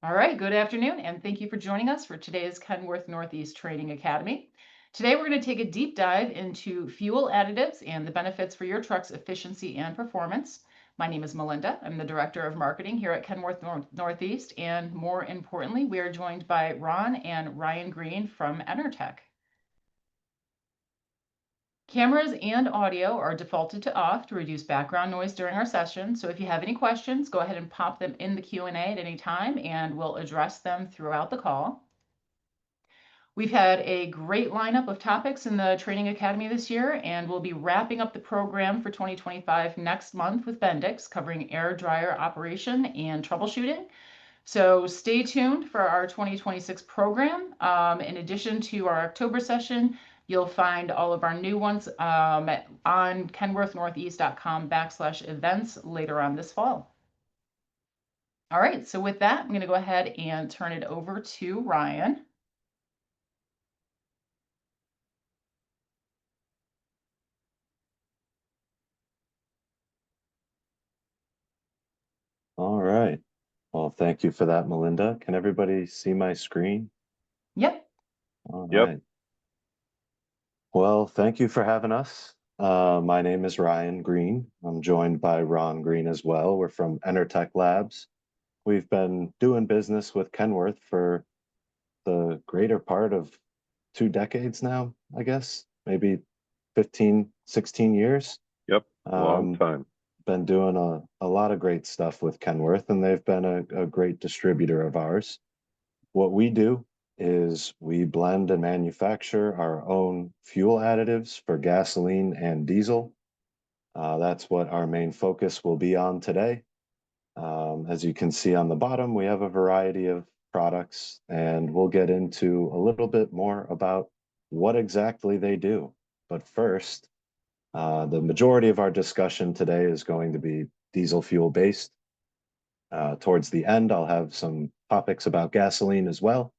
All right, good afternoon, and thank you for joining us for today's Kenworth Northeast Training Academy. Today, we're going to take a deep dive into fuel additives and the benefits for your truck's efficiency and performance. My name is Melinda. I'm the Director of Marketing here at Kenworth Northeast, and more importantly, we are joined by Ron and Ryan Green from Enertech. Cameras and audio are defaulted to off to reduce background noise during our session. So if you have any questions, go ahead and pop them in the Q&A at any time and we'll address them throughout the call. We've had a great lineup of topics in the Training Academy this year, and we'll be wrapping up the program for 2025 next month with Bendix, covering air dryer operation and troubleshooting. So stay tuned for our 2026 program. In addition to our October session, you'll find all of our new ones on kenworthnortheast.com/events later on this fall. All right, so with that, I'm going to go ahead and turn it over to Ryan. All right. Well, thank you for that, Melinda. Can everybody see my screen? Yep. All Yep. right. Well, thank you for having us. My name is Ryan Green. I'm joined by Ron Green as well. We're from Enertech Labs. We've been doing business with Kenworth for the greater part of 2 decades now, I guess, maybe 15, 16 years. Yep. Long time. Been doing a lot of great stuff with Kenworth, and they've been a great distributor of ours. What we do is we blend and manufacture our own fuel additives for gasoline and diesel. That's what our main focus will be on today. As you can see on the bottom, we have a variety of products, and we'll get into a little bit more about what exactly they do. But first, the majority of our discussion today is going to be diesel fuel based. Towards the end, I'll have some topics about gasoline as well.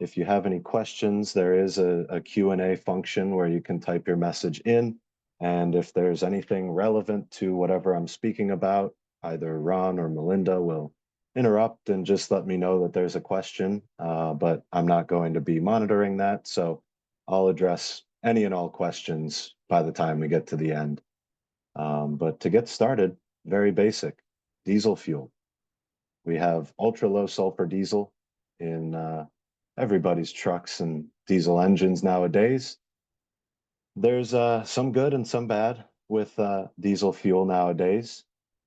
If you have any questions, there is a Q&A function where you can type your message in. And if there's anything relevant to whatever I'm speaking about, either Ron or Melinda will interrupt and just let me know that there's a question. But I'm not going to be monitoring that, so I'll address any and all questions by the time we get to the end. But to get started, very basic, diesel fuel. We have ultra low sulfur diesel in everybody's trucks and diesel engines nowadays. There's some good and some bad with diesel fuel nowadays.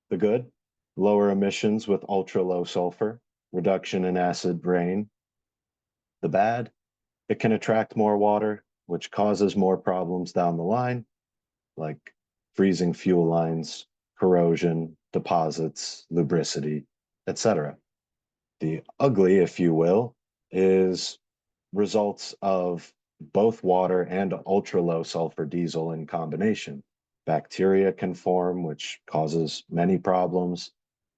The good, lower emissions with ultra low sulfur, reduction in acid rain. The bad, it can attract more water, which causes more problems down the line, like freezing fuel lines, corrosion, deposits, lubricity, etc. The ugly, if you will, is results of both water and ultra low sulfur diesel in combination. Bacteria can form, which causes many problems.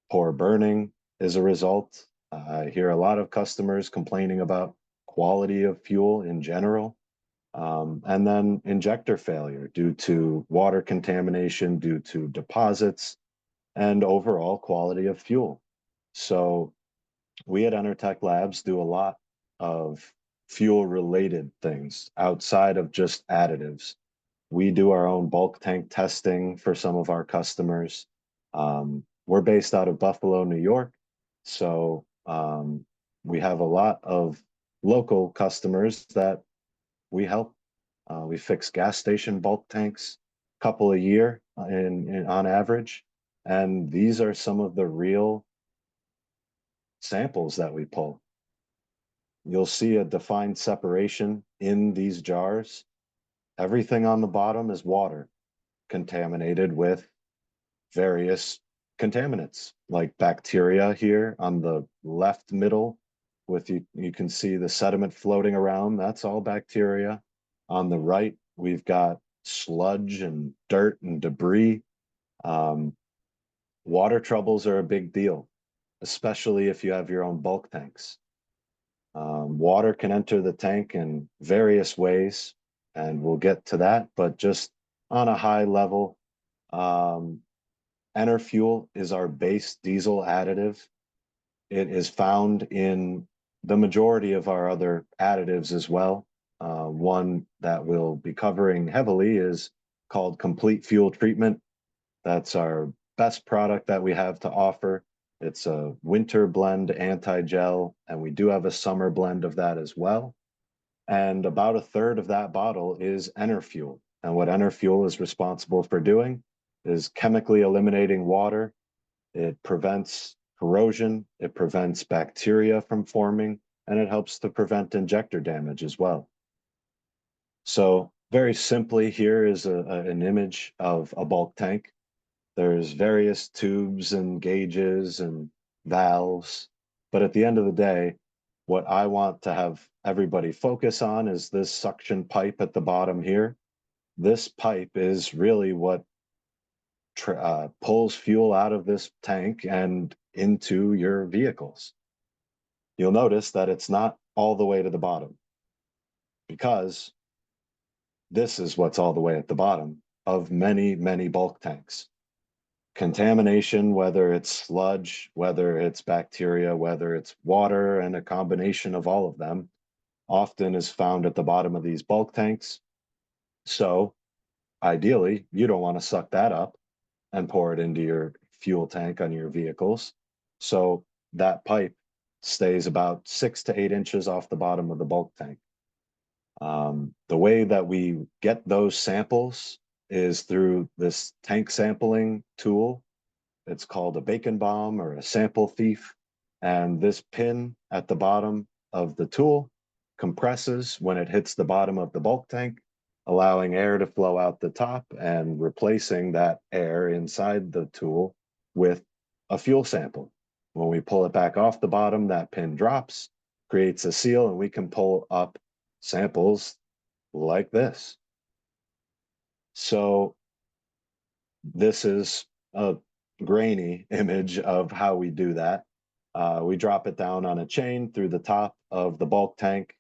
Poor burning is a result. I hear a lot of customers complaining about quality of fuel in general. And then injector failure due to water contamination, due to deposits, and overall quality of fuel. So we at Enertech Labs do a lot of fuel related things outside of just additives. We do our own bulk tank testing for some of our customers. We're based out of Buffalo, New York. So we have a lot of local customers that we help. We fix gas station bulk tanks a couple a year on average. And these are some of the real samples that we pull. You'll see a defined separation in these jars. Everything on the bottom is water contaminated with various contaminants like bacteria here on the left middle with you can see the sediment floating around. That's all bacteria. On the right, we've got sludge and dirt and debris. Water troubles are a big deal, especially if you have your own bulk tanks. Water can enter the tank in various ways, and we'll get to that, but just on a high level, Enerfuel is our base diesel additive. It is found in the majority of our other additives as well. One that we'll be covering heavily is called Complete Fuel Treatment. That's our best product that we have to offer. It's a winter blend anti-gel, and we do have a summer blend of that as well. And about a third of that bottle is Enerfuel. And what Enerfuel is responsible for doing is chemically eliminating water. It prevents corrosion, it prevents bacteria from forming, and it helps to prevent injector damage as well. So very simply, here is an image of a bulk tank. There's various tubes and gauges and valves, but at the end of the day, what I want to have everybody focus on is this suction pipe at the bottom here. This pipe is really what pulls fuel out of this tank and into your vehicles. You'll notice that it's not all the way to the bottom, because this is what's all the way at the bottom of many, many bulk tanks. Contamination, whether it's sludge, whether it's bacteria, whether it's water, and a combination of all of them, often is found at the bottom of these bulk tanks. So ideally, you don't want to suck that up and pour it into your fuel tank on your vehicles. So that pipe stays about 6 to 8 inches off the bottom of the bulk tank. The way that we get those samples is through this tank sampling tool. It's called a bacon bomb or a sample thief. And this pin at the bottom of the tool compresses when it hits the bottom of the bulk tank, allowing air to flow out the top and replacing that air inside the tool with a fuel sample. When we pull it back off the bottom, that pin drops, creates a seal, and we can pull up samples like this. So this is a grainy image of how we do that. We drop it down on a chain through the top of the bulk tank,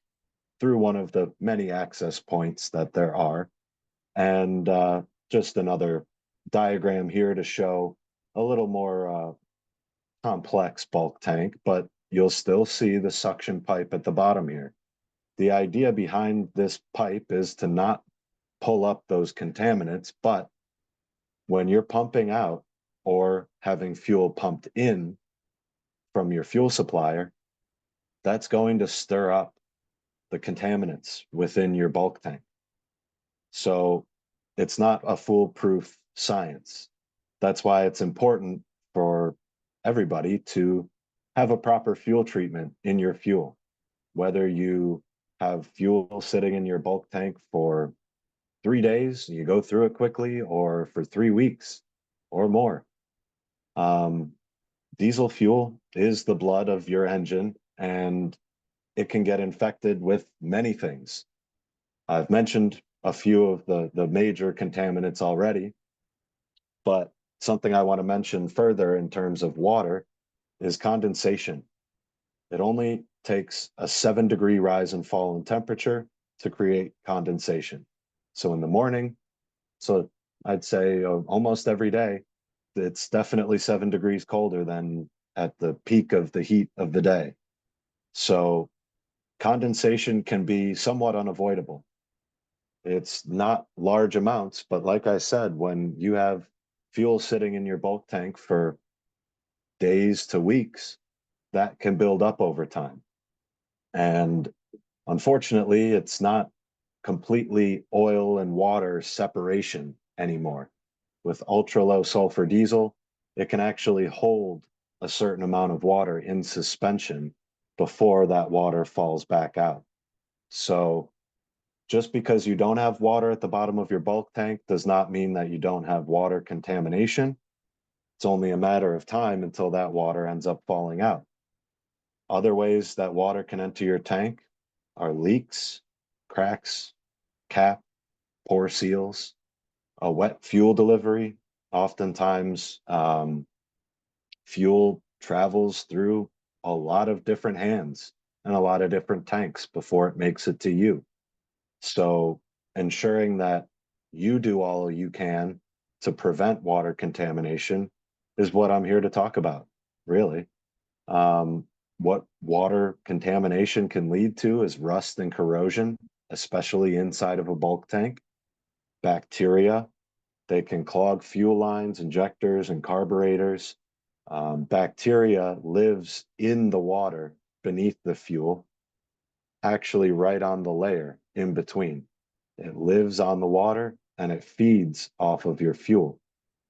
through one of the many access points that there are. And just another diagram here to show a little more complex bulk tank, but you'll still see the suction pipe at the bottom here. The idea behind this pipe is to not pull up those contaminants, but when you're pumping out or having fuel pumped in from your fuel supplier, that's going to stir up the contaminants within your bulk tank. So it's not a foolproof science. That's why it's important for everybody to have a proper fuel treatment in your fuel. Whether you have fuel sitting in your bulk tank for 3 days, you go through it quickly, or for 3 weeks or more. Diesel fuel is the blood of your engine, and it can get infected with many things. I've mentioned a few of the major contaminants already, but something I want to mention further in terms of water is condensation. It only takes a 7-degree rise and fall in temperature to create condensation. So in the morning, so I'd say almost every day, it's definitely 7 degrees colder than at the peak of the heat of the day. So condensation can be somewhat unavoidable. It's not large amounts, but like I said, when you have fuel sitting in your bulk tank for days to weeks, that can build up over time. And unfortunately, it's not completely oil and water separation anymore. With ultra low sulfur diesel, it can actually hold a certain amount of water in suspension before that water falls back out. So just because you don't have water at the bottom of your bulk tank does not mean that you don't have water contamination. It's only a matter of time until that water ends up falling out. Other ways that water can enter your tank are leaks, cracks, cap, pore seals, a wet fuel delivery. Oftentimes, fuel travels through a lot of different hands and a lot of different tanks before it makes it to you. So ensuring that you do all you can to prevent water contamination is what I'm here to talk about, really. What water contamination can lead to is rust and corrosion, especially inside of a bulk tank. Bacteria, they can clog fuel lines, injectors, and carburetors. Bacteria lives in the water beneath the fuel, actually right on the layer in between. It lives on the water and it feeds off of your fuel.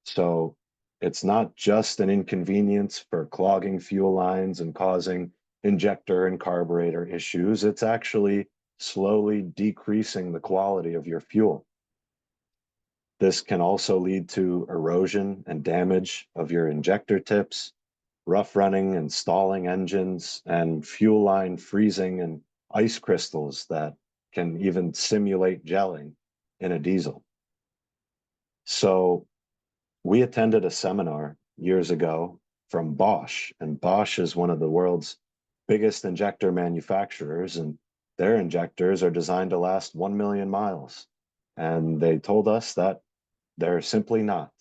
So it's not just an inconvenience for clogging fuel lines and causing injector and carburetor issues. It's actually slowly decreasing the quality of your fuel. This can also lead to erosion and damage of your injector tips, rough running and stalling engines, and fuel line freezing and ice crystals that can even simulate gelling in a diesel. So we attended a seminar years ago from Bosch, and Bosch is one of the world's biggest injector manufacturers, and their injectors are designed to last 1 million miles. And they told us that they're simply not.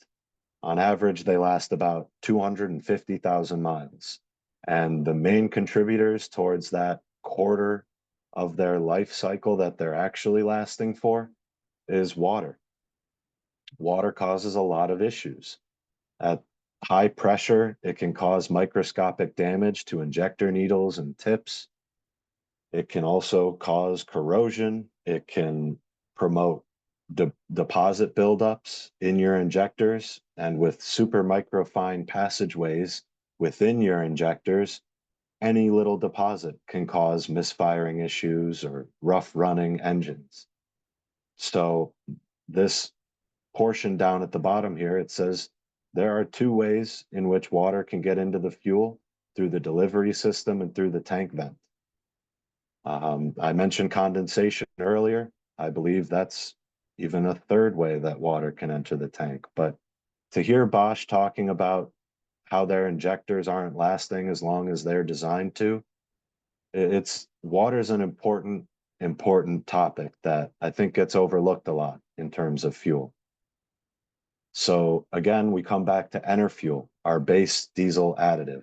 On average, they last about 250,000 miles. And the main contributors towards that quarter of their life cycle that they're actually lasting for is water. Water causes a lot of issues. At high pressure, it can cause microscopic damage to injector needles and tips. It can also cause corrosion. It can promote deposit buildups in your injectors, and with super microfine passageways within your injectors, any little deposit can cause misfiring issues or rough running engines. So this portion down at the bottom here, it says there are two ways in which water can get into the fuel: through the delivery system and through the tank vent. I mentioned condensation earlier. I believe that's even a third way that water can enter the tank. But to hear Bosch talking about how their injectors aren't lasting as long as they're designed to, it's water's an important topic that I think gets overlooked a lot in terms of fuel. So again, we come back to Enerfuel, our base diesel additive.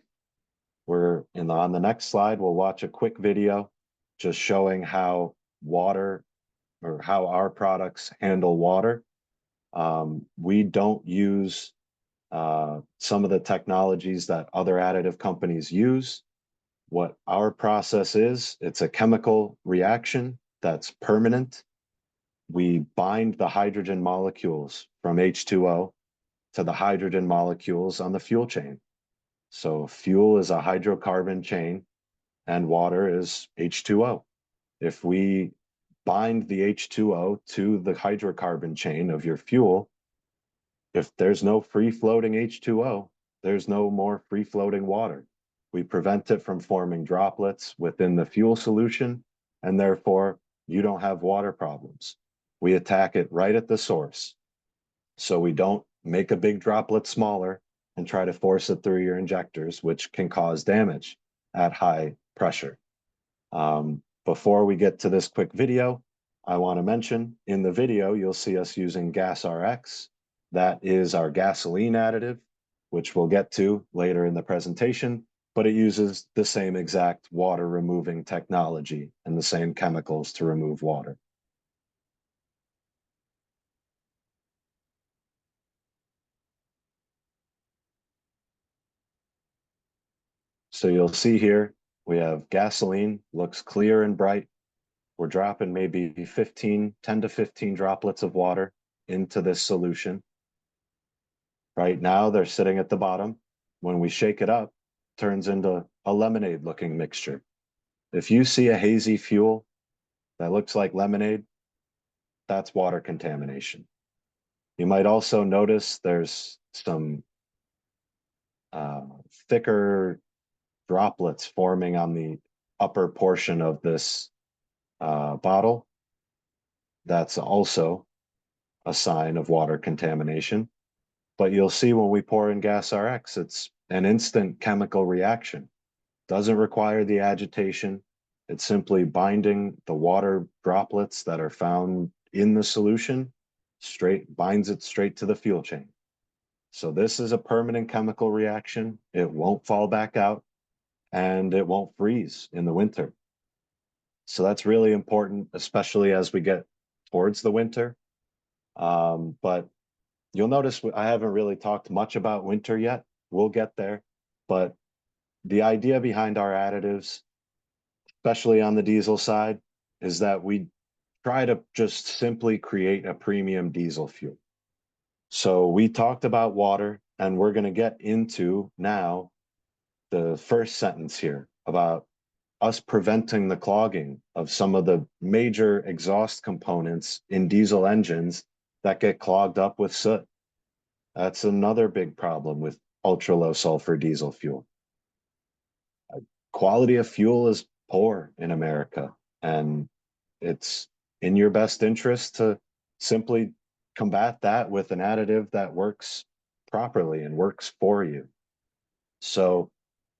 On the next slide, we'll watch a quick video just showing how water, or how our products handle water. We don't use some of the technologies that other additive companies use. What our process is, it's a chemical reaction that's permanent. We bind the hydrogen molecules from H2O to the hydrogen molecules on the fuel chain. So fuel is a hydrocarbon chain and water is H2O. If we bind the H2O to the hydrocarbon chain of your fuel, if there's no free-floating H2O, there's no more free-floating water. We prevent it from forming droplets within the fuel solution, and therefore you don't have water problems. We attack it right at the source. So we don't make a big droplet smaller and try to force it through your injectors, which can cause damage at high pressure. Before we get to this quick video, I want to mention in the video, you'll see us using Gas RX. That is our gasoline additive, which we'll get to later in the presentation, but it uses the same exact water removing technology and the same chemicals to remove water. So you'll see here, we have gasoline, looks clear and bright. We're dropping maybe 10 to 15 droplets of water into this solution. Right now, they're sitting at the bottom. When we shake it up, it turns into a lemonade-looking mixture. If you see a hazy fuel that looks like lemonade, that's water contamination. You might also notice there's some thicker droplets forming on the upper portion of this bottle. That's also a sign of water contamination. But you'll see when we pour in Gas RX, it's an instant chemical reaction. Doesn't require the agitation. It's simply binding the water droplets that are found in the solution, binds it straight to the fuel chain. So this is a permanent chemical reaction. It won't fall back out. and it won't freeze in the winter. So that's really important, especially as we get towards the winter. But you'll notice I haven't really talked much about winter yet. We'll get there. But the idea behind our additives, especially on the diesel side, is that we try to just simply create a premium diesel fuel. So we talked about water, and we're going to get into now the first sentence here about us preventing the clogging of some of the major exhaust components in diesel engines that get clogged up with soot. That's another big problem with ultra low sulfur diesel fuel. Quality of fuel is poor in America, and it's in your best interest to simply combat that with an additive that works properly and works for you. So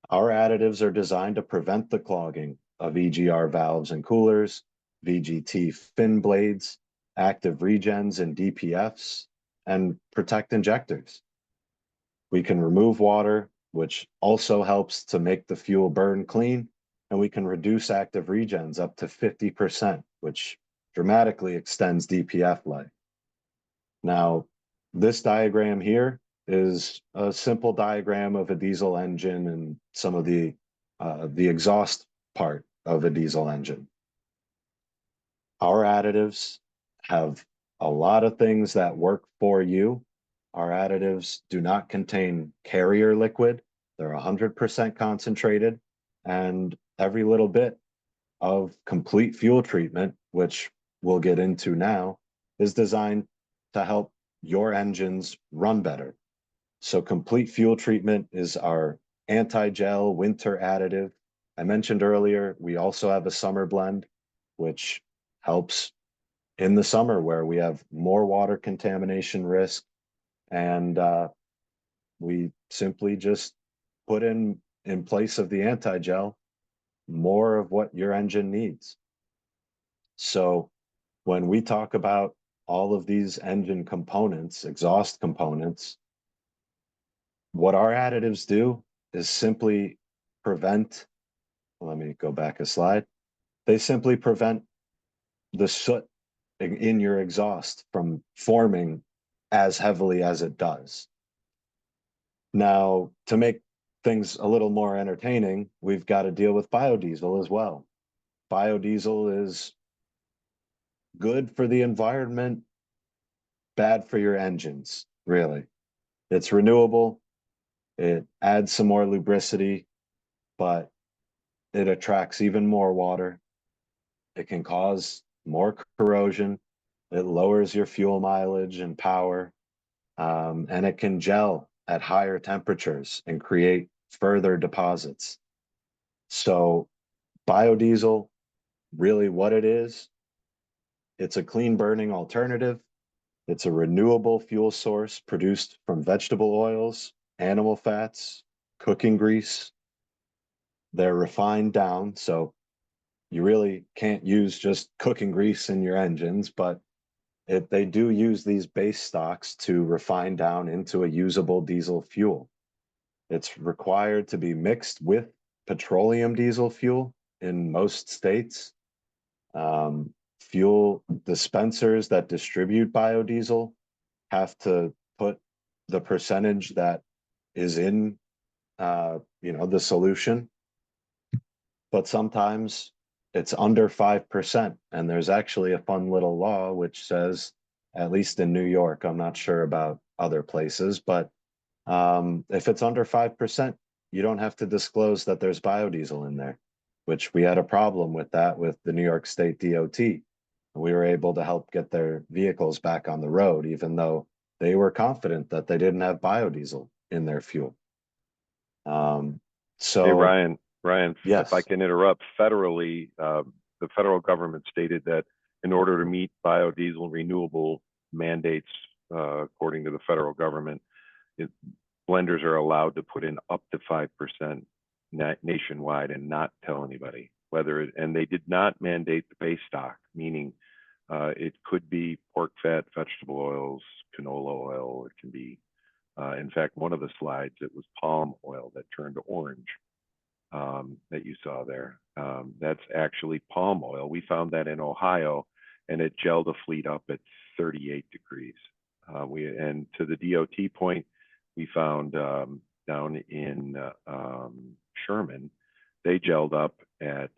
our additives are designed to prevent the clogging of EGR valves and coolers, VGT fin blades, active regens and DPFs, and protect injectors. We can remove water, which also helps to make the fuel burn clean, and we can reduce active regens up to 50%, which dramatically extends DPF life. Now, this diagram here is a simple diagram of a diesel engine and some of the exhaust part of a diesel engine. Our additives have a lot of things that work for you. Our additives do not contain carrier liquid. They're 100% concentrated, and every little bit of complete fuel treatment, which we'll get into now, is designed to help your engines run better. So complete fuel treatment is our anti-gel winter additive. I mentioned earlier, we also have a summer blend, which helps in the summer where we have more water contamination risk. And we simply just put in place of the anti-gel more of what your engine needs. So when we talk about all of these engine components, exhaust components, what our additives do is simply prevent, let me go back a slide. They simply prevent the soot in your exhaust from forming as heavily as it does. Now, to make things a little more entertaining, we've got to deal with biodiesel as well. Biodiesel is good for the environment, bad for your engines, really. It's renewable, it adds some more lubricity, but it attracts even more water. It can cause more corrosion. It lowers your fuel mileage and power, and it can gel at higher temperatures and create further deposits. So biodiesel, really what it is, it's a clean burning alternative. It's a renewable fuel source produced from vegetable oils, animal fats, cooking grease. They're refined down, so you really can't use just cooking grease in your engines, but they do use these base stocks to refine down into a usable diesel fuel. It's required to be mixed with petroleum diesel fuel in most states. Fuel dispensers that distribute biodiesel have to put the percentage that is in the solution, but sometimes it's under 5%. And there's actually a fun little law which says, at least in New York, I'm not sure about other places, but if it's under 5%, you don't have to disclose that there's biodiesel in there, which we had a problem with that with the New York State DOT. We were able to help get their vehicles back on the road, even though they were confident that they didn't have biodiesel in their fuel. Hey, Ryan, yes. if I can interrupt, federally, the federal government stated that in order to meet biodiesel renewable mandates, according to the federal government, blenders are allowed to put in up to 5% nationwide and not tell anybody and they did not mandate the base stock, meaning it could be pork fat, vegetable oils, canola oil. It can be, in fact, one of the slides, it was palm oil that turned orange. that you saw there. That's actually palm oil. We found that in Ohio, and it gelled a fleet up at 38 degrees. And to the DOT point, we found down in Sherman, they gelled up at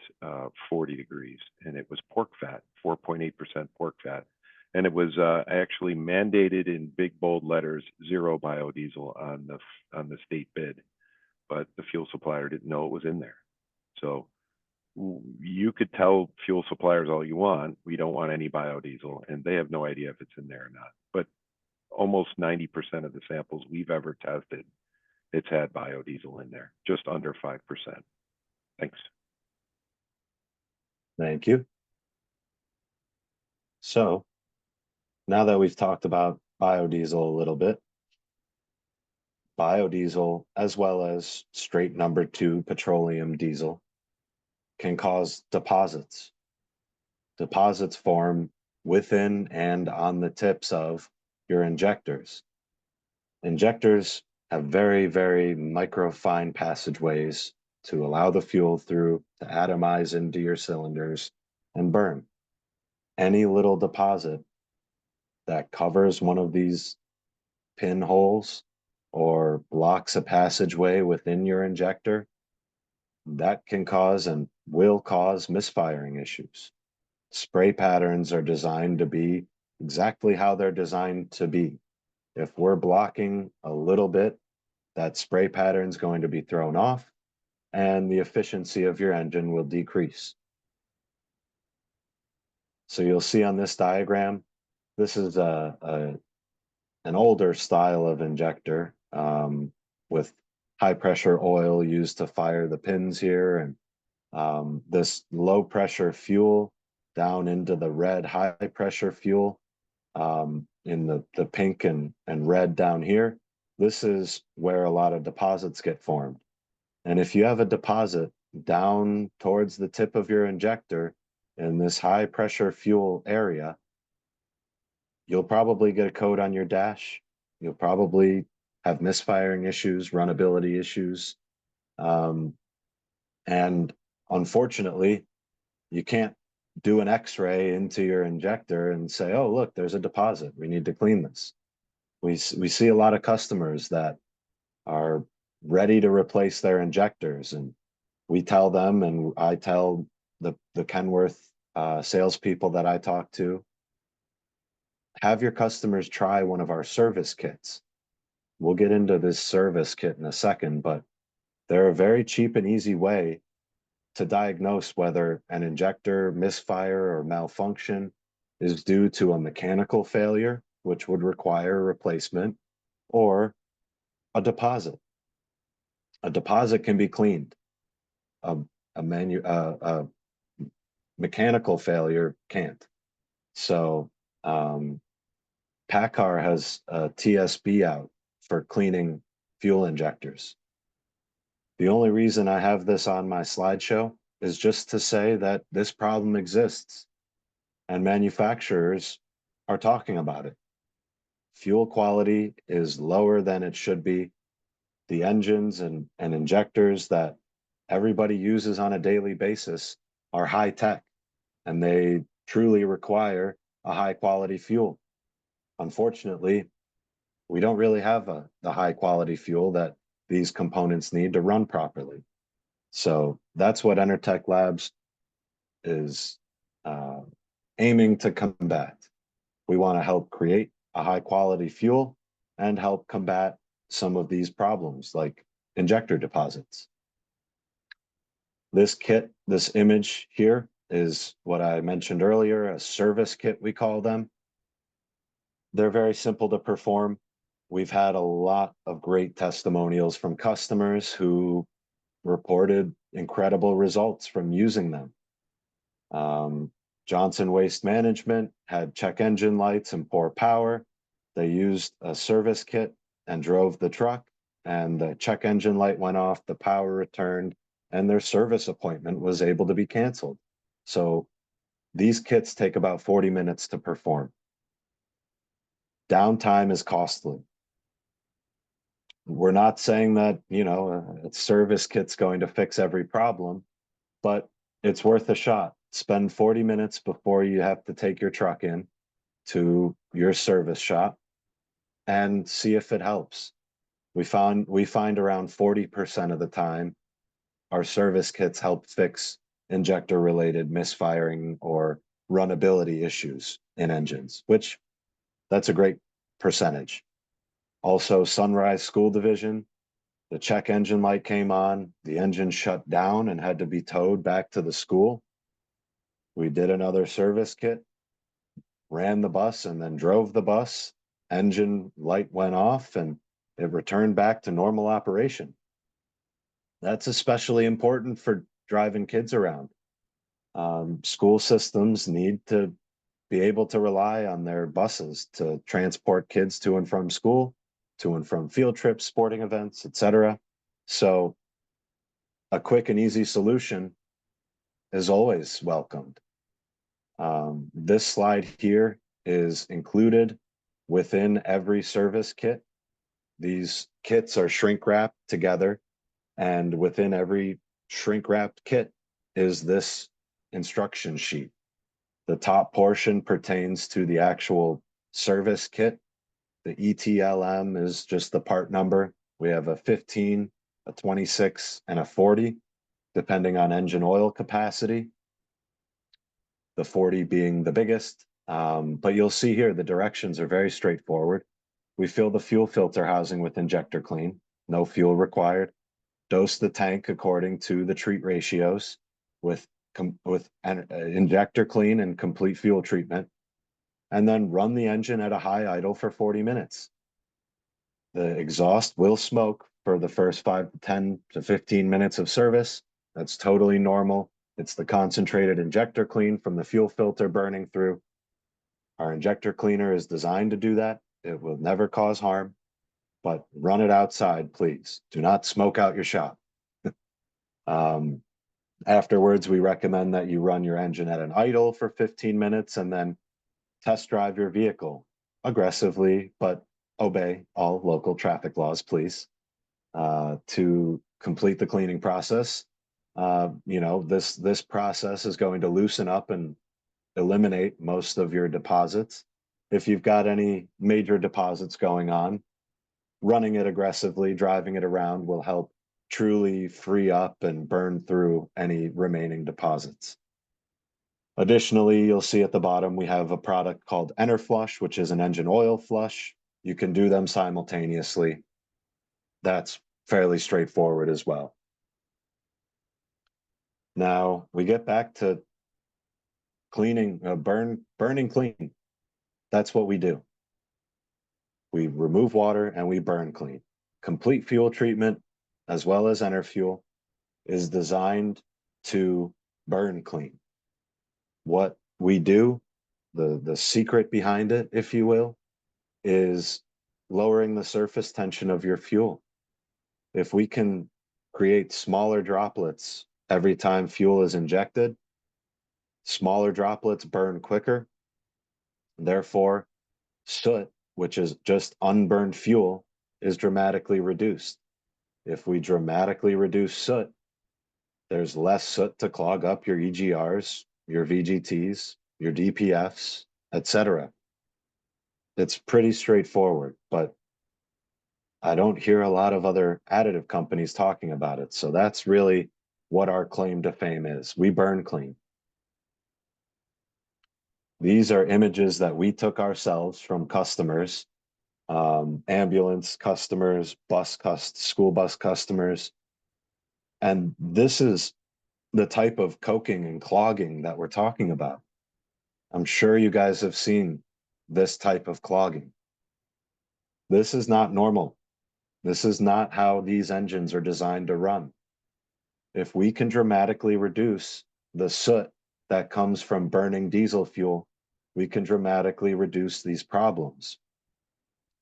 40 degrees, and it was pork fat, 4.8% pork fat. And it was actually mandated in big bold letters, 0 biodiesel on the state bid, but the fuel supplier didn't know it was in there. So you could tell fuel suppliers all you want, we don't want any biodiesel, and they have no idea if it's in there or not. But almost 90% of the samples we've ever tested, it's had biodiesel in there, just under 5%. Thanks. Thank you. So now that we've talked about biodiesel a little bit, biodiesel, as well as straight number 2 petroleum diesel, can cause deposits. Deposits form within and on the tips of your injectors. Injectors have very, very microfine passageways to allow the fuel through to atomize into your cylinders and burn. Any little deposit that covers one of these pinholes or blocks a passageway within your injector, that can cause and will cause misfiring issues. Spray patterns are designed to be exactly how they're designed to be. If we're blocking a little bit, that spray pattern is going to be thrown off and the efficiency of your engine will decrease. So you'll see on this diagram, this is an older style of injector with high pressure oil used to fire the pins here, and this low pressure fuel down into the red high pressure fuel in the pink and red down here. This is where a lot of deposits get formed. And if you have a deposit down towards the tip of your injector in this high pressure fuel area, you'll probably get a code on your dash. You'll probably have misfiring issues, runnability issues. And unfortunately, you can't do an x-ray into your injector and say, oh, look, there's a deposit. We need to clean this. We see a lot of customers that are ready to replace their injectors, and we tell them, and I tell the Kenworth salespeople that I talk to, have your customers try one of our service kits. We'll get into this service kit in a second, but they're a very cheap and easy way to diagnose whether an injector misfire or malfunction is due to a mechanical failure, which would require a replacement, or a deposit. A deposit can be cleaned. A mechanical failure can't. So PACCAR has a TSB out for cleaning fuel injectors. The only reason I have this on my slideshow is just to say that this problem exists and manufacturers are talking about it. Fuel quality is lower than it should be. The engines and injectors that everybody uses on a daily basis are high tech, and they truly require a high quality fuel. Unfortunately, we don't really have the high quality fuel that these components need to run properly. So that's what Enertech Labs is aiming to combat. We want to help create a high quality fuel and help combat some of these problems like injector deposits. This kit, this image here, is what I mentioned earlier, a service kit, we call them. They're very simple to perform. We've had a lot of great testimonials from customers who reported incredible results from using them. Johnson Waste Management had check engine lights and poor power. They used a service kit and drove the truck, and the check engine light went off, the power returned, and their service appointment was able to be canceled. So these kits take about 40 minutes to perform. Downtime is costly. We're not saying that, a service kit's going to fix every problem, but it's worth a shot. Spend 40 minutes before you have to take your truck in to your service shop and see if it helps. We find around 40% of the time our service kits help fix injector related misfiring or runnability issues in engines, which that's a great percentage. Also, Sunrise School Division, the check engine light came on, the engine shut down and had to be towed back to the school. We did another service kit, ran the bus and then drove the bus. Engine light went off and it returned back to normal operation. That's especially important for driving kids around. School systems need to be able to rely on their buses to transport kids to and from school, to and from field trips, sporting events, etc. So a quick and easy solution is always welcomed. This slide here is included within every service kit. These kits are shrink wrapped together, and within every shrink wrapped kit is this instruction sheet. The top portion pertains to the actual service kit. The ETLM is just the part number. We have a 15, a 26, and a 40, depending on engine oil capacity. The 40 being the biggest. But you'll see here the directions are very straightforward. We fill the fuel filter housing with injector clean, no fuel required. Dose the tank according to the treat ratios with injector clean and complete fuel treatment, and then run the engine at a high idle for 40 minutes. The exhaust will smoke for the first 5 to 10 to 15 minutes of service. That's totally normal. It's the concentrated injector clean from the fuel filter burning through. Our injector cleaner is designed to do that. It will never cause harm, but run it outside, please. Do not smoke out your shop. Afterwards, we recommend that you run your engine at an idle for 15 minutes and then test drive your vehicle aggressively, but obey all local traffic laws, please, to complete the cleaning process. This process is going to loosen up and eliminate most of your deposits. If you've got any major deposits going on, running it aggressively, driving it around will help truly free up and burn through any remaining deposits. Additionally, you'll see at the bottom, we have a product called Enerflush, which is an engine oil flush. You can do them simultaneously. That's fairly straightforward as well. Now we get back to cleaning, burning clean. That's what we do. We remove water and we burn clean. Complete fuel treatment, as well as Enerfuel, is designed to burn clean. What we do, the secret behind it, if you will, is lowering the surface tension of your fuel. If we can create smaller droplets every time fuel is injected, smaller droplets burn quicker. Therefore, soot, which is just unburned fuel, is dramatically reduced. If we dramatically reduce soot, there's less soot to clog up your EGRs, your VGTs, your DPFs, etc. It's pretty straightforward, but I don't hear a lot of other additive companies talking about it. So that's really what our claim to fame is. We burn clean. These are images that we took ourselves from customers, ambulance customers, school bus customers. And this is the type of coking and clogging that we're talking about. I'm sure you guys have seen this type of clogging. This is not normal. This is not how these engines are designed to run. If we can dramatically reduce the soot that comes from burning diesel fuel, we can dramatically reduce these problems.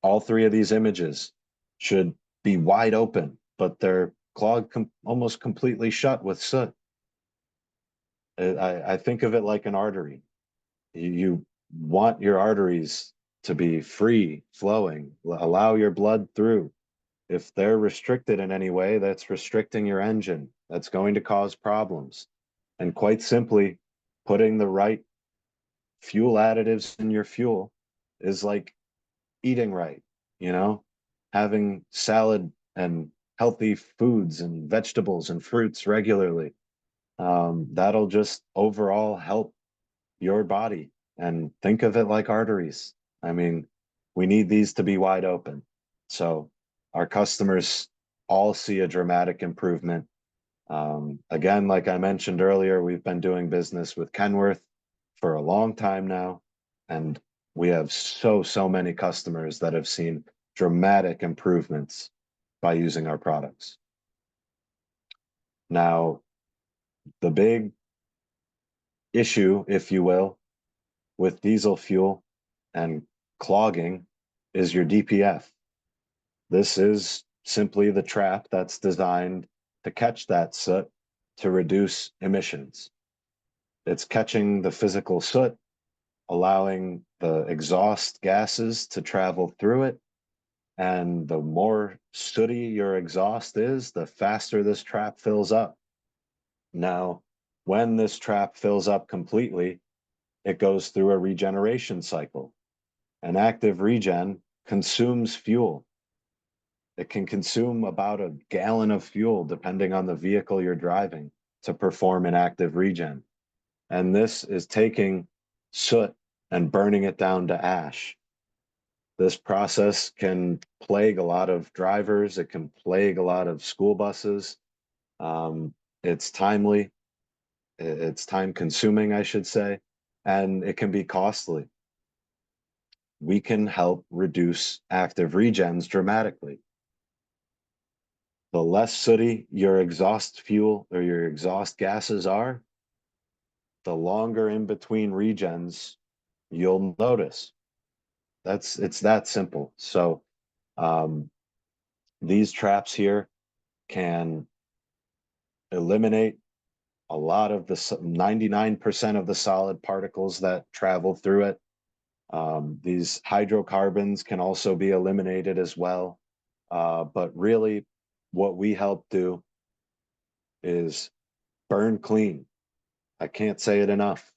All three of these images should be wide open, but they're clogged almost completely shut with soot. I think of it like an artery. You want your arteries to be free flowing, allow your blood through. If they're restricted in any way, that's restricting your engine. That's going to cause problems. And quite simply, putting the right fuel additives in your fuel is like eating right, you know, having salad and healthy foods and vegetables and fruits regularly. That'll just overall help your body. And think of it like arteries. I mean, we need these to be wide open. So our customers all see a dramatic improvement. Again, like I mentioned earlier, we've been doing business with Kenworth for a long time now, and we have so many customers that have seen dramatic improvements by using our products. Now, the big issue, if you will, with diesel fuel and clogging is your DPF. This is simply the trap that's designed to catch that soot to reduce emissions. It's catching the physical soot, allowing the exhaust gases to travel through it. And the more sooty your exhaust is, the faster this trap fills up. Now, when this trap fills up completely, it goes through a regeneration cycle. An active regen consumes fuel. It can consume about a gallon of fuel, depending on the vehicle you're driving, to perform an active regen. And this is taking soot and burning it down to ash. This process can plague a lot of drivers. It can plague a lot of school buses. It's timely. It's time consuming, I should say, and it can be costly. We can help reduce active regens dramatically. The less sooty your exhaust fuel or your exhaust gases are, the longer in between regens you'll notice. It's that simple. So these traps here can eliminate a lot of the 99% of the solid particles that travel through it. These hydrocarbons can also be eliminated as well. But really, what we help do is burn clean. I can't say it enough.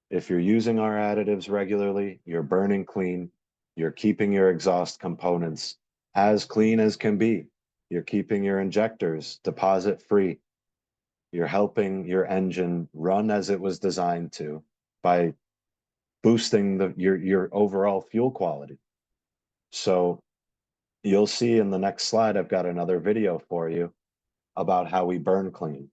If you're using our additives regularly, you're burning clean. You're keeping your exhaust components as clean as can be. You're keeping your injectors deposit free. You're helping your engine run as it was designed to by boosting your overall fuel quality. So you'll see in the next slide, I've got another video for you about how we burn clean.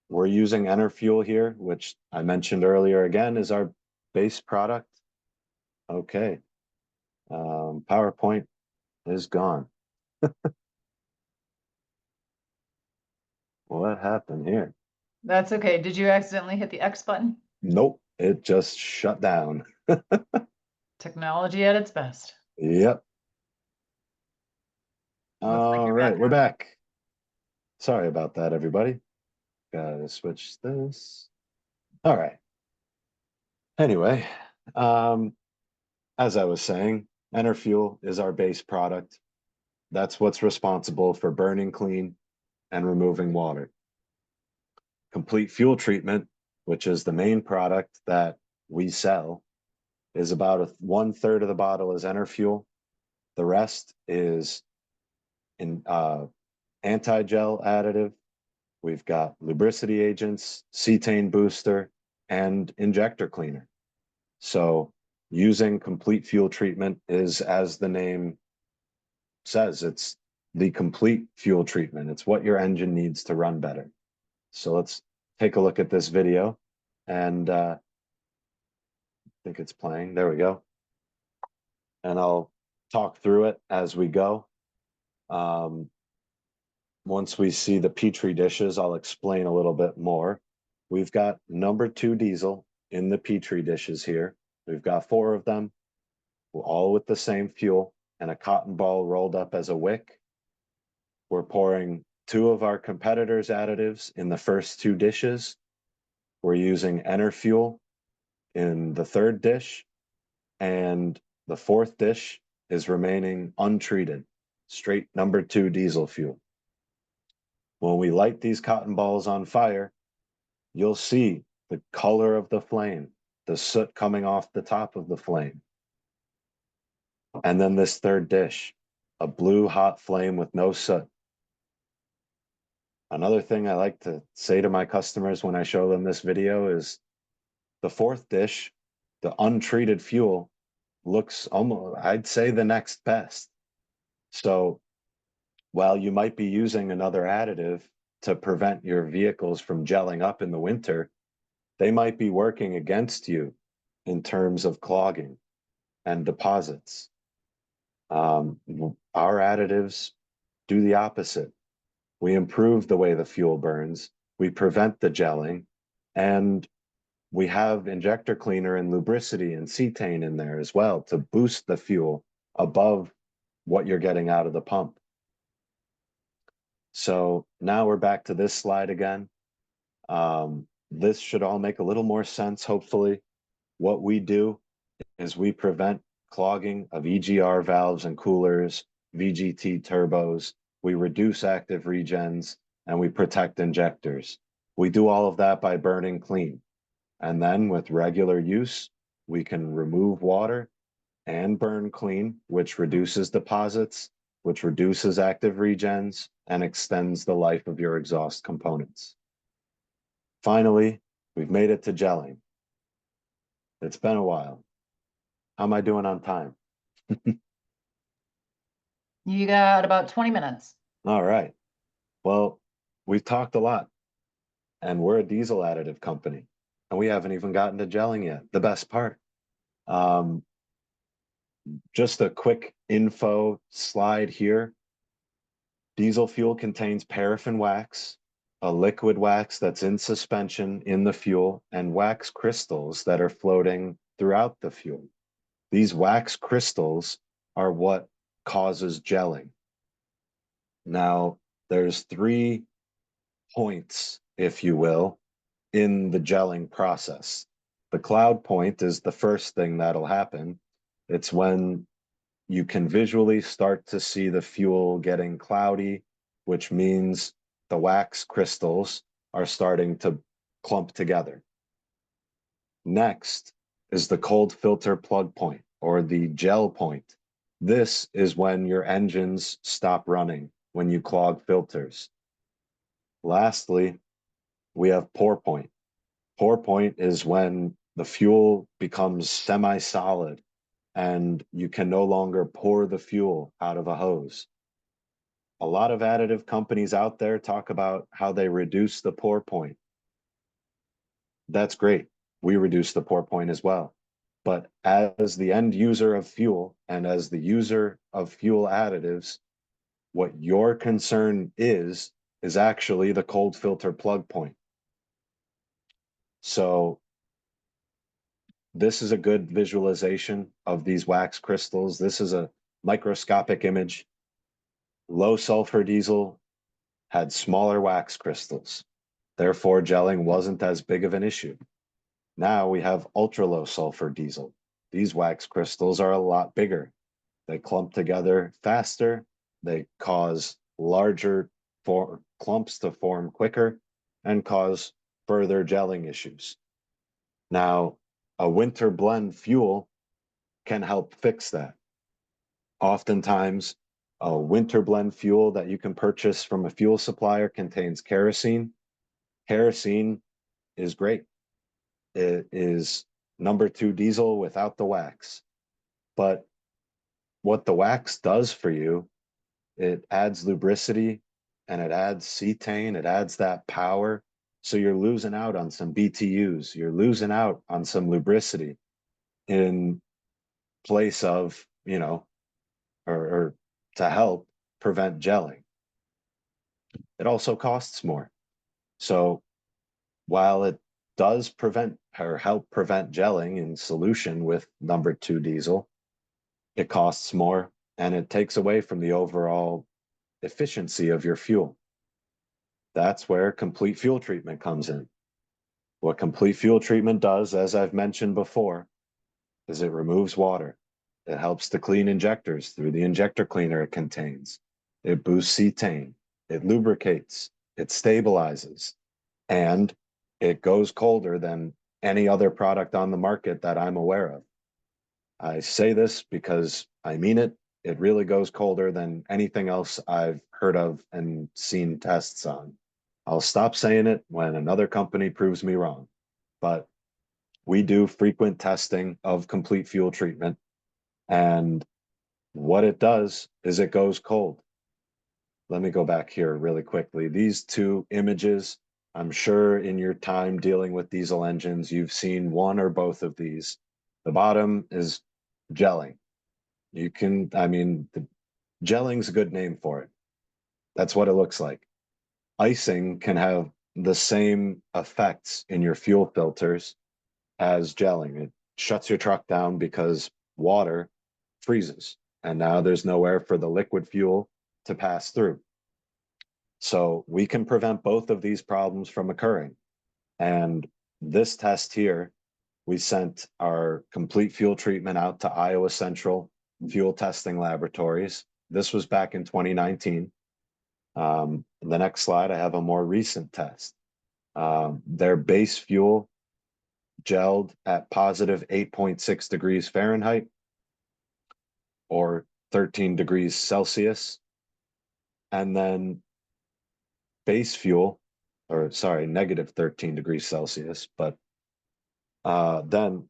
We're using Enerfuel here, which I mentioned earlier again is our base product. Okay, PowerPoint is gone. What happened here? That's okay. Did you accidentally hit the X button? Nope, it just shut down. Technology at its best. Yep. Looks like All you're right, back we're now. back. Sorry about that, everybody. Gotta switch this. All right. Anyway, as I was saying, Enerfuel is our base product. That's what's responsible for burning clean and removing water. Complete fuel treatment, which is the main product that we sell, is about 1/3 of the bottle is Enerfuel. The rest is in anti-gel additive. We've got lubricity agents, cetane booster, and injector cleaner. So using complete fuel treatment is, as the name says, it's the complete fuel treatment. It's what your engine needs to run better. So let's take a look at this video, and I think it's playing. There we go. And I'll talk through it as we go. Once we see the Petri dishes, I'll explain a little bit more. We've got number 2 diesel in the Petri dishes here. We've got 4 of them, all with the same fuel and a cotton ball rolled up as a wick. We're pouring 2 of our competitors' additives in the first 2 dishes. We're using Enerfuel in the 3rd dish, and the 4th dish is remaining untreated. straight number 2 diesel fuel. When we light these cotton balls on fire, you'll see the color of the flame, the soot coming off the top of the flame. And then this third dish, a blue hot flame with no soot. Another thing I like to say to my customers when I show them this video is the fourth dish, the untreated fuel, looks almost, I'd say, the next best. So while you might be using another additive to prevent your vehicles from gelling up in the winter, they might be working against you in terms of clogging and deposits. Our additives do the opposite. We improve the way the fuel burns, we prevent the gelling, and we have injector cleaner and lubricity and cetane in there as well to boost the fuel above what you're getting out of the pump. So now we're back to this slide again. This should all make a little more sense, hopefully. What we do is we prevent clogging of EGR valves and coolers, VGT turbos. We reduce active regens, and we protect injectors. We do all of that by burning clean. And then with regular use, we can remove water and burn clean, which reduces deposits, which reduces active regens, and extends the life of your exhaust components. Finally, we've made it to gelling. It's been a while. How am I doing on time? You got about 20 minutes. All right. Well, we've talked a lot, and we're a diesel additive company, and we haven't even gotten to gelling yet, the best part. Just a quick info slide here. Diesel fuel contains paraffin wax, a liquid wax that's in suspension in the fuel, and wax crystals that are floating throughout the fuel. These wax crystals are what causes gelling. Now, there's 3 points, if you will, in the gelling process. The cloud point is the first thing that'll happen. It's when you can visually start to see the fuel getting cloudy, which means the wax crystals are starting to clump together. Next is the cold filter plug point, or the gel point. This is when your engines stop running, when you clog filters. Lastly, we have pour point. Pour point is when the fuel becomes semi-solid and you can no longer pour the fuel out of a hose. A lot of additive companies out there talk about how they reduce the pour point. That's great. We reduce the pour point as well. But as the end user of fuel and as the user of fuel additives, what your concern is actually the cold filter plug point. So this is a good visualization of these wax crystals. This is a microscopic image. Low sulfur diesel had smaller wax crystals. Therefore, gelling wasn't as big of an issue. Now we have ultra low sulfur diesel. These wax crystals are a lot bigger. They clump together faster. They cause larger clumps to form quicker and cause further gelling issues. Now, a winter blend fuel can help fix that. Oftentimes, a winter blend fuel that you can purchase from a fuel supplier contains kerosene. Kerosene is great. It is number 2 diesel without the wax. But what the wax does for you, it adds lubricity and it adds cetane, it adds that power. So you're losing out on some BTUs, you're losing out on some lubricity in place of, or to help prevent gelling. It also costs more. So while it does prevent or help prevent gelling in solution with number 2 diesel, it costs more and it takes away from the overall efficiency of your fuel. That's where complete fuel treatment comes in. What complete fuel treatment does, as I've mentioned before, is it removes water. It helps to clean injectors through the injector cleaner it contains. It boosts cetane. It lubricates. It stabilizes. And it goes colder than any other product on the market that I'm aware of. I say this because I mean it. It really goes colder than anything else I've heard of and seen tests on. I'll stop saying it when another company proves me wrong. But we do frequent testing of complete fuel treatment. And what it does is it goes cold. Let me go back here really quickly. These two images, I'm sure in your time dealing with diesel engines, you've seen one or both of these. The bottom is gelling. You can, I mean, the gelling's a good name for it. That's what it looks like. Icing can have the same effects in your fuel filters as gelling. It shuts your truck down because water freezes, and now there's nowhere for the liquid fuel to pass through. So we can prevent both of these problems from occurring. And this test here, we sent our complete fuel treatment out to Iowa Central Fuel Testing Laboratories. This was back in 2019. The next slide, I have a more recent test. Their base fuel gelled at positive 8.6 degrees Fahrenheit or 13 degrees Celsius. And then base fuel, or sorry, negative 13 degrees Celsius, but then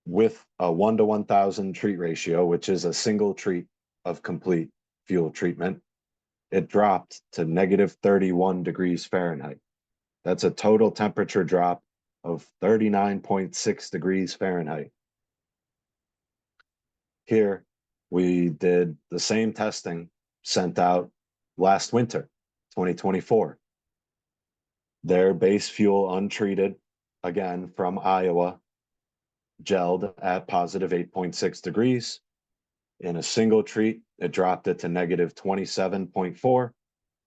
with a 1 to 1,000 treat ratio, which is a single treat of complete fuel treatment, it dropped to negative 31 degrees Fahrenheit. That's a total temperature drop of 39.6 degrees Fahrenheit. Here, we did the same testing sent out last winter, 2024. Their base fuel untreated, again from Iowa, gelled at positive 8.6 degrees. In a single treat, it dropped it to negative 27.4.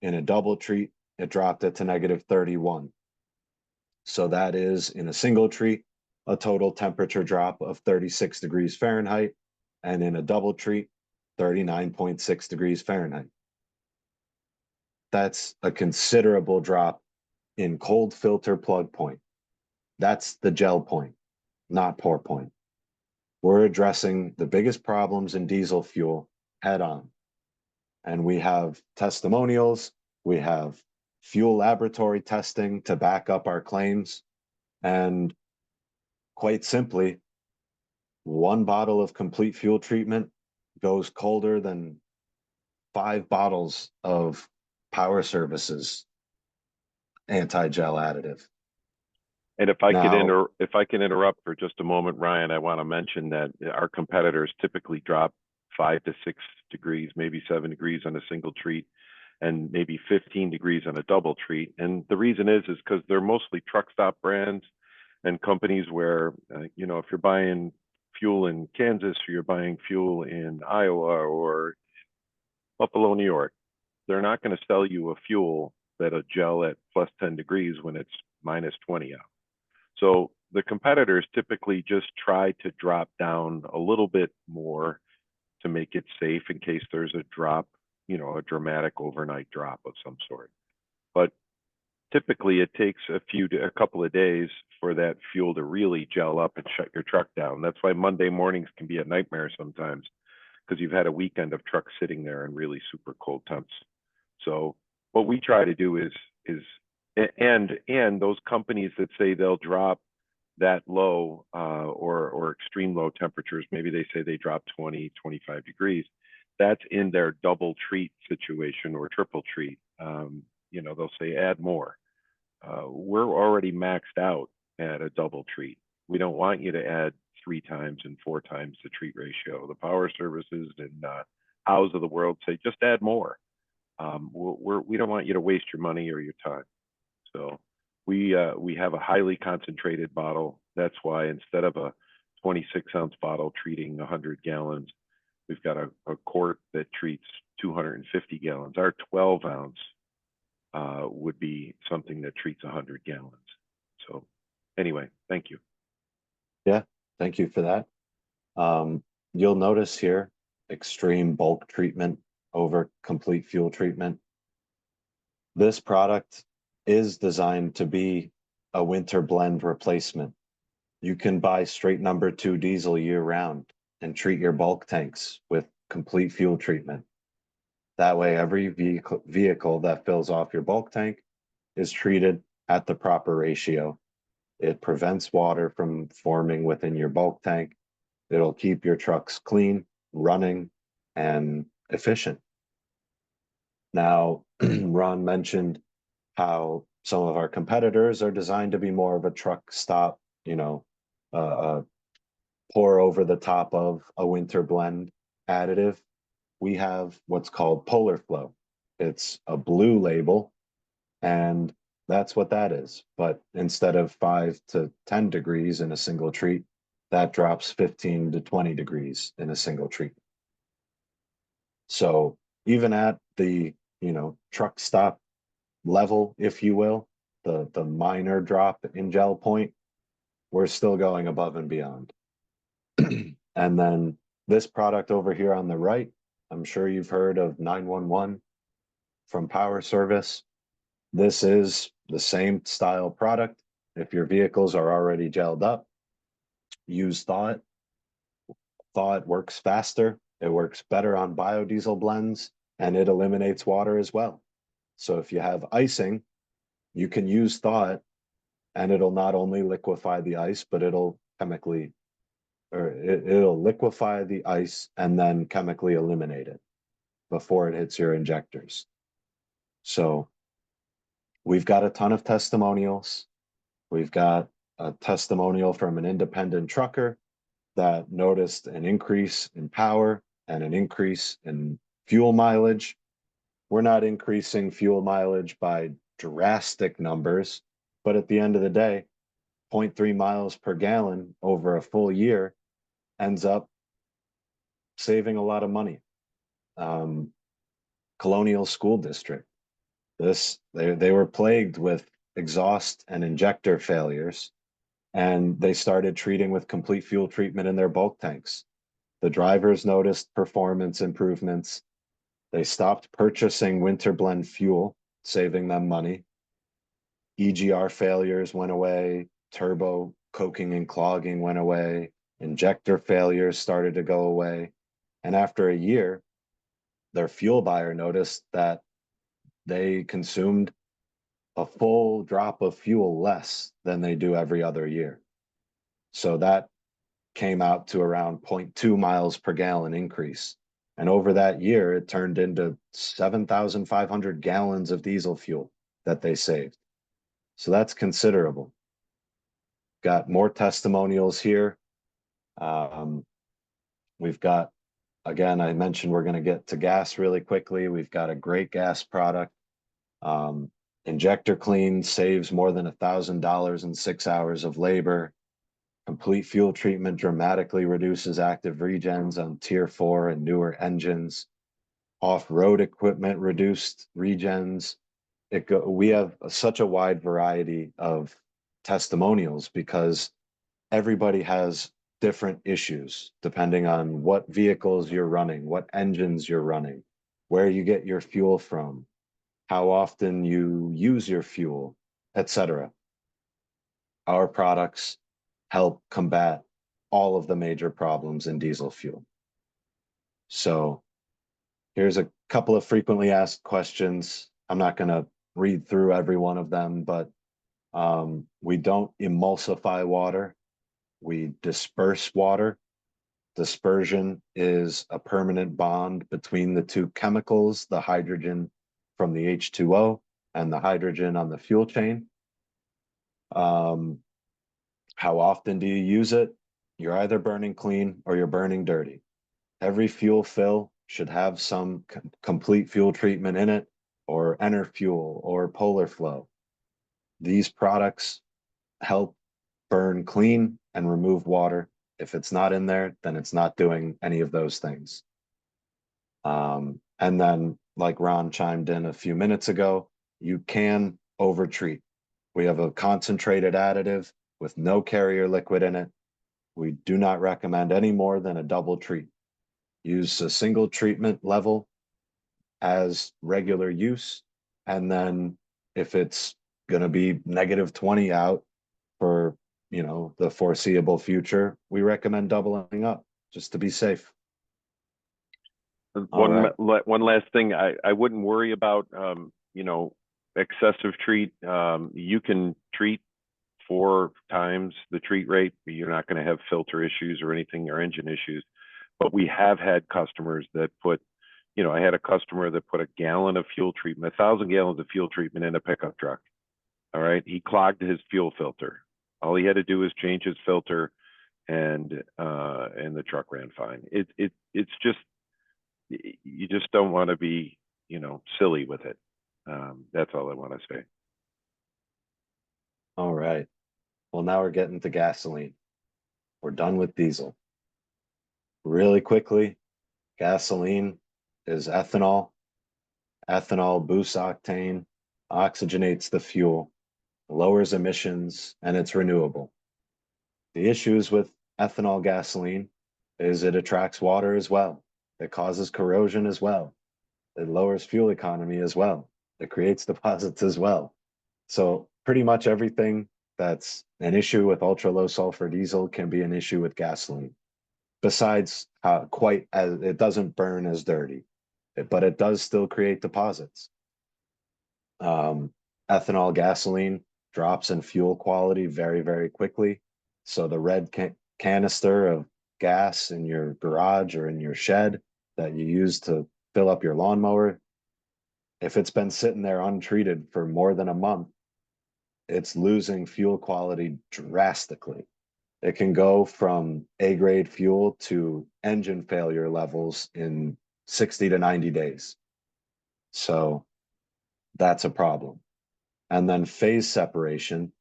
In a double treat, it dropped it to negative 31. So that is, in a single treat, a total temperature drop of 36 degrees Fahrenheit, and in a double treat, 39.6 degrees Fahrenheit. That's a considerable drop in cold filter plug point. That's the gel point, not pour point. We're addressing the biggest problems in diesel fuel head on. And we have testimonials, we have fuel laboratory testing to back up our claims. And quite simply, one bottle of complete fuel treatment goes colder than 5 bottles of Power Services anti-gel additive. And if I Now, can interrupt for just a moment, Ryan, I want to mention that our competitors typically drop 5 to 6 degrees, maybe 7 degrees on a single treat, and maybe 15 degrees on a double treat. And the reason is because they're mostly truck stop brands and companies where, you know, if you're buying fuel in Kansas or you're buying fuel in Iowa or Buffalo, New York, they're not going to sell you a fuel that'll gel at plus 10 degrees when it's minus 20 out. So the competitors typically just try to drop down a little bit more to make it safe in case there's a drop, you know, a dramatic overnight drop of some sort. But typically it takes a couple of days for that fuel to really gel up and shut your truck down. That's why Monday mornings can be a nightmare sometimes, because you've had a weekend of trucks sitting there in really super cold temps. So what we try to do is and those companies that say they'll drop that low or extreme low temperatures, maybe they say they drop 20, 25 degrees, that's in their double treat situation or triple treat. You know, they'll say add more. We're already maxed out at a double treat. We don't want you to add 3 times and 4 times the treat ratio. The Power Services and Hows of the world say just add more. We don't want you to waste your money or your time. So we have a highly concentrated bottle. That's why instead of a 26-ounce bottle treating 100 gallons, we've got a quart that treats 250 gallons. Our 12-ounce would be something that treats 100 gallons. So anyway, thank you. yeah, thank you for that. You'll notice here, extreme bulk treatment over complete fuel treatment. This product is designed to be a winter blend replacement. You can buy straight number 2 diesel year round and treat your bulk tanks with complete fuel treatment. That way, every vehicle that fills off your bulk tank is treated at the proper ratio. It prevents water from forming within your bulk tank. It'll keep your trucks clean, running, and efficient. Now, Ron mentioned how some of our competitors are designed to be more of a truck stop, pour over the top of a winter blend additive. We have what's called Polar Flow. It's a blue label, and that's what that is. But instead of 5 to 10 degrees in a single treat, that drops 15 to 20 degrees in a single treat. So even at the, truck stop level, if you will, the minor drop in gel point, we're still going above and beyond. And then this product over here on the right, I'm sure you've heard of 911 from Power Service. This is the same style product. If your vehicles are already gelled up, use Thaw-It. Thaw-It works faster. It works better on biodiesel blends, and it eliminates water as well. So if you have icing, you can use Thaw-It, and it'll not only liquefy the ice, but it'll liquefy the ice and then chemically eliminate it before it hits your injectors. So we've got a ton of testimonials. We've got a testimonial from an independent trucker that noticed an increase in power and an increase in fuel mileage. We're not increasing fuel mileage by drastic numbers, but at the end of the day, 0.3 miles per gallon over a full year ends up saving a lot of money. Colonial School District, they were plagued with exhaust and injector failures, and they started treating with complete fuel treatment in their bulk tanks. The drivers noticed performance improvements. They stopped purchasing winter blend fuel, saving them money. EGR failures went away, turbo coking and clogging went away, injector failures started to go away. And after a year, their fuel buyer noticed that they consumed a full drop of fuel less than they do every other year. So that came out to around 0.2 miles per gallon increase. And over that year, it turned into 7,500 gallons of diesel fuel that they saved. So that's considerable. Got more testimonials here. We've got, again, I mentioned we're going to get to gas really quickly. We've got a great gas product. Injector clean saves more than $1,000 in 6 hours of labor. Complete fuel treatment dramatically reduces active regens on Tier 4 and newer engines. Off-road equipment reduced regens. We have such a wide variety of testimonials because everybody has different issues depending on what vehicles you're running, what engines you're running, where you get your fuel from, how often you use your fuel, etc. Our products help combat all of the major problems in diesel fuel. So here's a couple of frequently asked questions. I'm not going to read through every one of them, but we don't emulsify water. We disperse water. Dispersion is a permanent bond between the two chemicals, the hydrogen from the H2O and the hydrogen on the fuel chain. How often do you use it? You're either burning clean or you're burning dirty. Every fuel fill should have some complete fuel treatment in it, or Enerfuel or Polar Flow. These products help burn clean and remove water. If it's not in there, then it's not doing any of those things. And then, like Ron chimed in a few minutes ago, you can overtreat. We have a concentrated additive with no carrier liquid in it. We do not recommend any more than a double treat. Use a single treatment level as regular use. And then if it's going to be -20 out for, the foreseeable future, we recommend doubling up just to be safe. All right. One last thing, I wouldn't worry about, excessive treat. You can treat 4 times the treat rate. You're not going to have filter issues or anything or engine issues. But we have had customers that put, I had a customer that put 1 gallon of fuel treatment, 1,000 gallons of fuel treatment in a pickup truck. All right. He clogged his fuel filter. All he had to do was change his filter, and the truck ran fine. It's just, you just don't want to be, silly with it. That's all I want to say. All right. Well, now we're getting to gasoline. We're done with diesel. Really quickly, gasoline is ethanol. Ethanol boosts octane, oxygenates the fuel, lowers emissions, and it's renewable. The issues with ethanol gasoline is it attracts water as well. It causes corrosion as well. It lowers fuel economy as well. It creates deposits as well. So pretty much everything that's an issue with ultra low sulfur diesel can be an issue with gasoline. Besides, quite as it doesn't burn as dirty, but it does still create deposits. Ethanol gasoline drops in fuel quality very, very quickly. So the red canister of gas in your garage or in your shed that you use to fill up your lawnmower, if it's been sitting there untreated for more than a month, it's losing fuel quality drastically. It can go from A-grade fuel to engine failure levels in 60 to 90 days. So that's a problem. And then phase separation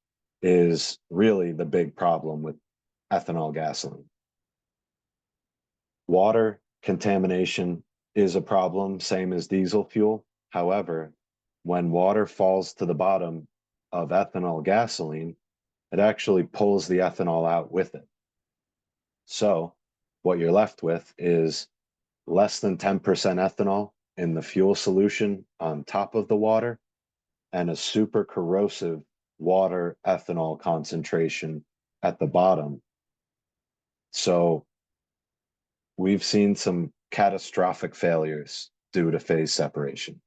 is really the big problem with ethanol gasoline. Water contamination is a problem, same as diesel fuel. However, when water falls to the bottom of ethanol gasoline, it actually pulls the ethanol out with it. So what you're left with is less than 10% ethanol in the fuel solution on top of the water, and a super corrosive water ethanol concentration at the bottom. So we've seen some catastrophic failures due to phase separation.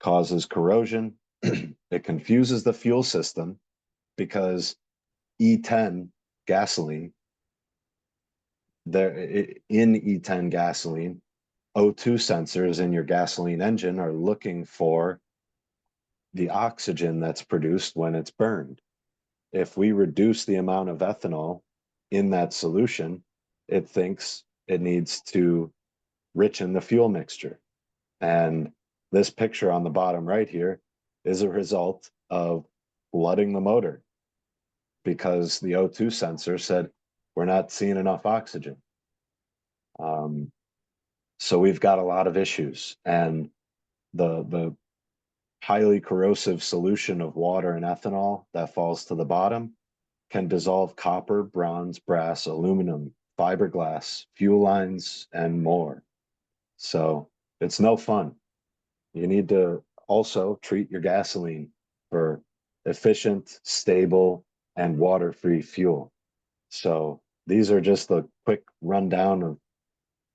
Causes corrosion. It confuses the fuel system because E10 gasoline, in E10 gasoline, O2 sensors in your gasoline engine are looking for the oxygen that's produced when it's burned. If we reduce the amount of ethanol in that solution, it thinks it needs to richen the fuel mixture. And this picture on the bottom right here is a result of flooding the motor because the O2 sensor said we're not seeing enough oxygen. So we've got a lot of issues, and the highly corrosive solution of water and ethanol that falls to the bottom can dissolve copper, bronze, brass, aluminum, fiberglass, fuel lines, and more. So it's no fun. You need to also treat your gasoline for efficient, stable, and water-free fuel. So these are just a quick rundown of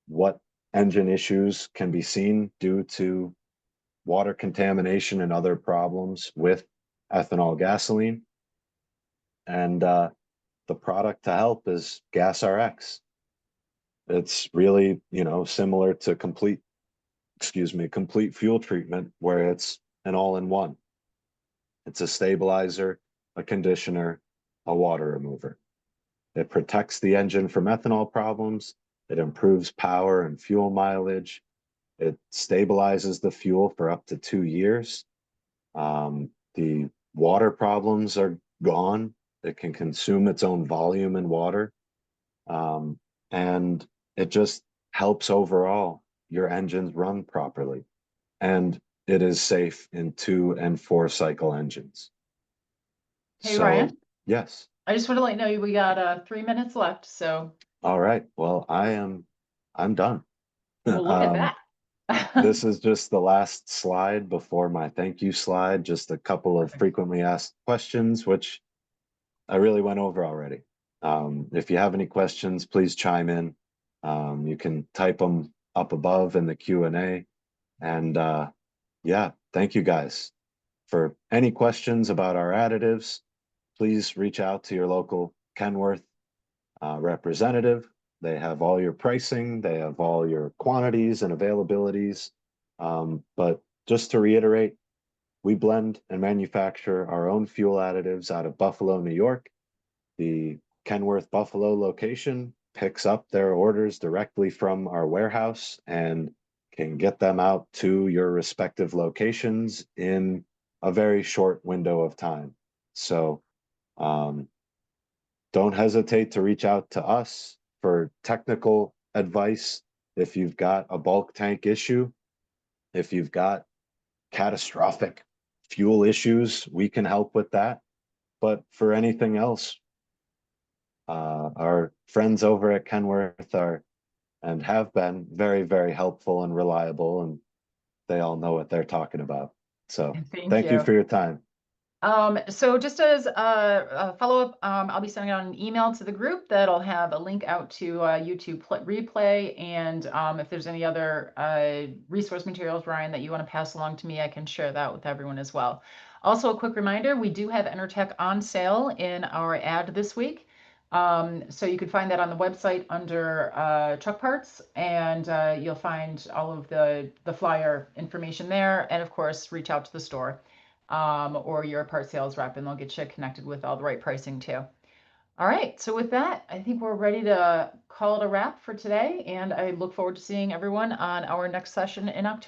what engine issues can be seen due to water contamination and other problems with ethanol gasoline. And the product to help is GasRx. It's really, similar to complete fuel treatment, where it's an all-in-one. It's a stabilizer, a conditioner, a water remover. It protects the engine from ethanol problems. It improves power and fuel mileage. It stabilizes the fuel for up to 2 years. The water problems are gone. It can consume its own volume in water. And it just helps overall your engines run properly. And it is safe in 2 and 4 cycle engines. Hey, So, Ryan. yes. I just want to let you know we got 3 minutes left, so All right. Well, I'm done. we'll look at that. This is just the last slide before my thank you slide, just a couple of Perfect. frequently asked questions, which I really went over already. If you have any questions, please chime in. You can type them up above in the Q&A. And yeah, thank you guys. For any questions about our additives, please reach out to your local Kenworth representative. They have all your pricing, they have all your quantities and availabilities. But just to reiterate, we blend and manufacture our own fuel additives out of Buffalo, New York. The Kenworth Buffalo location picks up their orders directly from our warehouse and can get them out to your respective locations in a very short window of time. So don't hesitate to reach out to us for technical advice if you've got a bulk tank issue, if you've got catastrophic fuel issues, we can help with that. But for anything else, our friends over at Kenworth are and have been very, very helpful and reliable, and they all know what they're talking about. So Thank thank you you. for your time. So just as a follow-up, I'll be sending out an email to the group that'll have a link out to YouTube replay. And if there's any other resource materials, Ryan, that you want to pass along to me, I can share that with everyone as well. Also, a quick reminder, we do have Enertech on sale in our ad this week. So you can find that on the website under truck parts, and you'll find all of the flyer information there. And of course, reach out to the store or your part sales rep, and they'll get you connected with all the right pricing too. All right, so with that, I think we're ready to call it a wrap for today, and I look forward to seeing everyone on our next session in October.